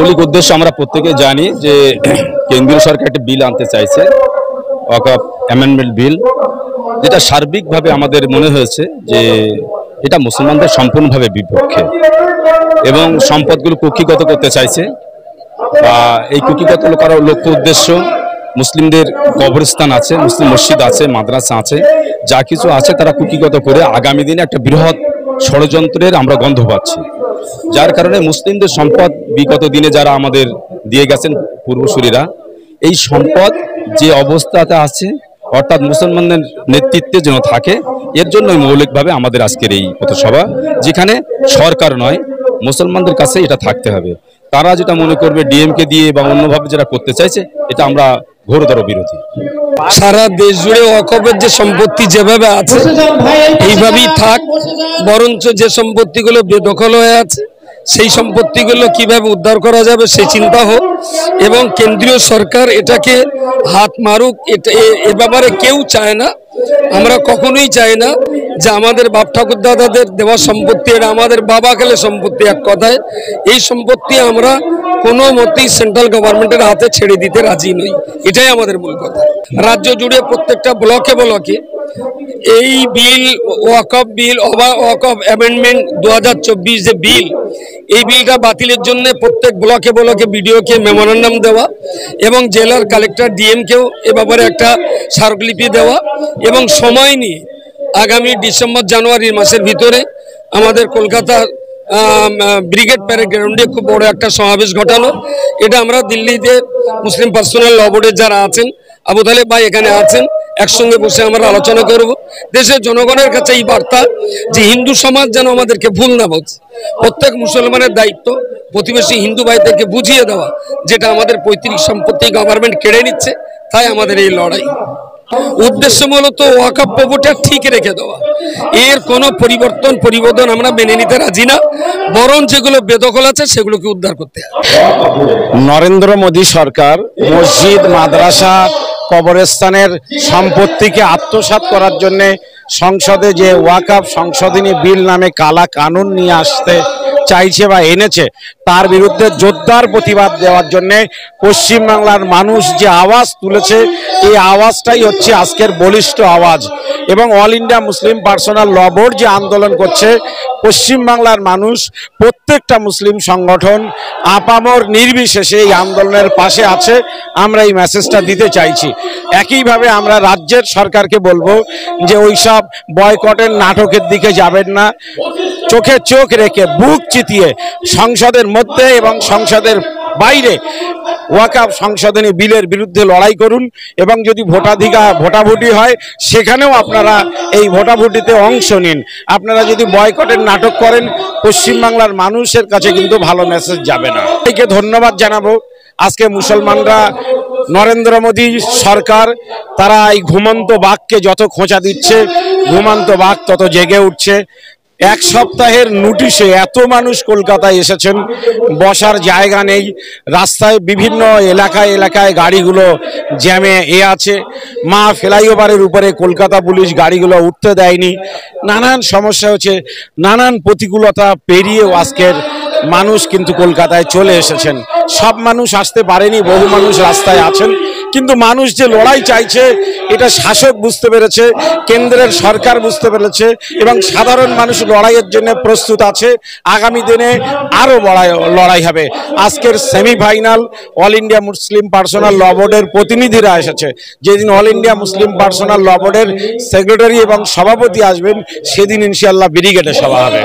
মৌলিক উদ্দেশ্য আমরা প্রত্যেকে জানি যে কেন্দ্রীয় সরকার একটা বিল আনতে চাইছে, ওয়াকফ অ্যামেন্ডমেন্ট বিল, যেটা সার্বিকভাবে আমাদের মনে হয়েছে যে এটা মুসলমানদের সম্পূর্ণভাবে বিপক্ষে এবং সম্পদগুলো কুক্ষিগত করতে চাইছে। এই কুক্ষিগত করার লক্ষ্য উদ্দেশ্য মুসলিমদের কবরস্থান আছে, মুসলিম মসজিদ আছে, মাদ্রাসা আছে, যা কিছু আছে তারা কুক্ষিগত করে আগামী দিনে একটা বৃহৎ ষড়যন্ত্রের আমরা গন্ধ পাচ্ছি। যার কারণে মুসলিমদের সম্পদ বিগত দিনে যারা আমাদের দিয়ে গেছেন পূর্বসূরীরা, এই সম্পদ যে অবস্থাতে আছে অর্থাৎ মুসলমানদের নেতৃত্বে যেন থাকে, এর জন্যই মৌলিকভাবে আমাদের আজকের এই পথসভা, যেখানে সরকার নয় মুসলমানদের কাছে এটা থাকতে হবে। তারা যেটা মনে করবে ডিএমকে দিয়ে বা অন্যভাবে যেটা করতে চাইছে, এটা আমরা ঘোরতর বিরোধী। সারা দেশ জুড়ে ওয়াকফের যে সম্পত্তি যেভাবে আছে এইভাবেই থাক, বরঞ্চ যে সম্পত্তিগুলো বেদখল হয়ে আছে সেই সম্পত্তিগুলো কিভাবে উদ্ধার করা যাবে সেই চিন্তা হোক, এবং কেন্দ্রীয় সরকার এটাকে হাত মারুক। এ ব্যাপারে কেউ চায় না, আমরা কখনোই চাই না যে আমাদের বাপ ঠাকুর দাদাদের দেওয়া সম্পত্তি, এটা আমাদের বাবা খেলে সম্পত্তি। এক কথায় এই সম্পত্তি আমরা কোনো মতেই সেন্ট্রাল গভর্নমেন্টের হাতে ছেড়ে দিতে রাজি নই, এটাই আমাদের মূল কথা। রাজ্য জুড়ে প্রত্যেকটা ব্লকে ব্লকে এই বিল, ওয়াকফ বিল, ওয়াকফ অ্যামেন্ডমেন্ট 2024 যে বিল, এই বিলটা বাতিলের জন্য প্রত্যেক ব্লকে ব্লকে বিডিওকে মেমোরেন্ডাম দেওয়া এবং জেলার কালেক্টর ডিএমকেও এ ব্যাপারে একটা স্মারকলিপি দেওয়া, এবং সময় নিয়ে আগামী ডিসেম্বর জানুয়ারি মাসের ভিতরে আমাদের কলকাতার ব্রিগেড প্যারেড গ্রাউন্ডে খুব বড় একটা সমাবেশ ঘটানো। এটা আমরা দিল্লিতে মুসলিম পার্সোনাল ল বোর্ডের যারা আছেন, আবু তালেব ভাই এখানে আছেন, একসঙ্গে বসে আমরা আলোচনা করব। দেশের জনগণের কাছে এই বার্তা যে হিন্দু সমাজ যেন আমাদেরকে ভুল না বোঝে। প্রত্যেক মুসলমানের দায়িত্ব প্রতিবেশী হিন্দু ভাইদেরকে বুঝিয়ে দেওয়া, যেটা আমাদের পৈতৃক সম্পত্তি গভর্নমেন্ট কেড়ে নিচ্ছে, তাই আমাদের এই লড়াই। উদ্দেশ্য মূলত ওয়াকফ প্রপার্টি ঠিক রেখে দেওয়া, এর কোনো পরিবর্তন আমরা মেনে নিতে রাজি না, বরং যেগুলো বেদখল আছে সেগুলোকে উদ্ধার করতে হবে। নরেন্দ্র মোদী সরকার মসজিদ, মাদ্রাসা, কবরস্থানের সম্পত্তিকে আত্মসাৎ করার জন্য সংসদে যে ওয়াকফ সংশোধনী বিল নামে কালা কানুন নিয়ে আসতে চাইছে বা এনেছে, তার বিরুদ্ধে জোরদার প্রতিবাদ দেওয়ার জন্য পশ্চিমবাংলার মানুষ যে আওয়াজ তুলেছে, এই আওয়াজটাই হচ্ছে আজকের বলিষ্ঠ আওয়াজ। এবং অল ইন্ডিয়া মুসলিম পার্সোনাল ল বোর্ড যে আন্দোলন করছে, পশ্চিমবাংলার মানুষ প্রত্যেকটা মুসলিম সংগঠন আপামর নির্বিশেষে এই আন্দোলনের পাশে আছে, আমরা এই মেসেজটা দিতে চাইছি। একইভাবে আমরা রাজ্যের সরকারকে বলবো যে ওইসব বয়কটের নাটকের দিকে যাবেন না, চোখে চোখ রেখে বুক চিতিয়ে সংসদের মধ্যে এবং সংসদের বাইরে ওয়াকফ সংশোধনী বিলের বিরুদ্ধে লড়াই করুন, এবং যদি ভোটাভুটি হয় সেখানেও আপনারা এই ভোটাভুটিতে অংশ নিন। আপনারা যদি বয়কটের নাটক করেন, পশ্চিমবাংলার মানুষের কাছে কিন্তু ভালো মেসেজ যাবে না। একে ধন্যবাদ জানাবো। আজকে মুসলমানরা, নরেন্দ্র মোদী সরকার, তারা এই ঘুমন্ত বাঘকে যত খোঁচা দিচ্ছে, ঘুমন্ত বাঘ তত জেগে উঠছে। এক সপ্তাহের নোটিশে এত মানুষ কলকাতায় এসেছেন, বসার জায়গা নেই, রাস্তায় বিভিন্ন এলাকায় গাড়িগুলো জ্যামে আছে, মা ফ্লাইওভারের উপরে কলকাতা পুলিশ গাড়িগুলো উঠতে দেয়নি, নানান সমস্যা হচ্ছে, নানান প্রতিকূলতা পেরিয়েও আজকের মানুষ কিন্তু কলকাতায় চলে এসেছেন। সব মানুষ আসতে পারেনি, বহু মানুষ রাস্তায় আছেন, কিন্তু মানুষ যে লড়াই চাইছে এটা শাসক বুঝতে পেরেছে, কেন্দ্রের সরকার বুঝতে পেরেছে, এবং সাধারণ মানুষ লড়াইয়ের জন্য প্রস্তুত আছে। আগামী দিনে আরও লড়াই হবে। আজকের semifinal All India Muslim Personal Law বোর্ডের প্রতিনিধিরা এসেছে। যেদিন All India Muslim Personal Law বোর্ডের সেক্রেটারি এবং সভাপতি আসবেন, সেদিন ইনশাআল্লাহ ব্রিগেডে সভা হবে।